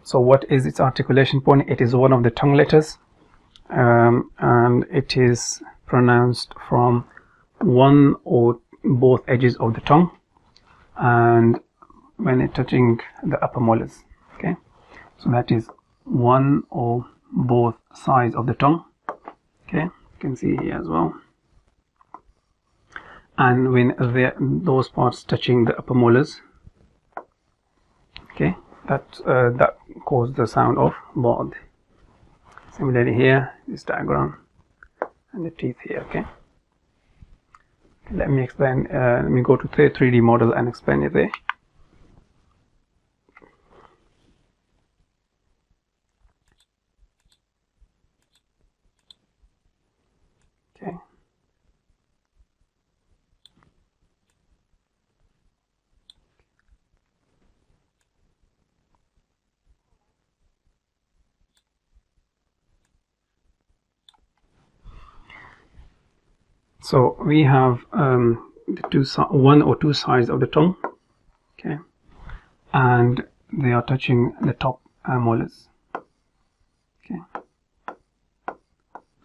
So what is its articulation point? It is one of the tongue letters, and it is pronounced from one or both edges of the tongue, and when it's touching the upper molars. Okay, so that is one or both sides of the tongue. Okay, you can see here as well. And when those parts touching the upper molars, okay, that causes the sound of Daad. Similarly here, this diagram and the teeth here. Okay, let me explain. Let me go to the 3D model and explain it there. Okay. So we have one or two sides of the tongue, okay, and they are touching the top molars. Okay,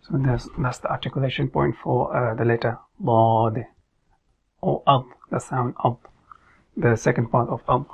so that's the articulation point for the letter Daad or Ab, the sound Ab, the second part of Ab.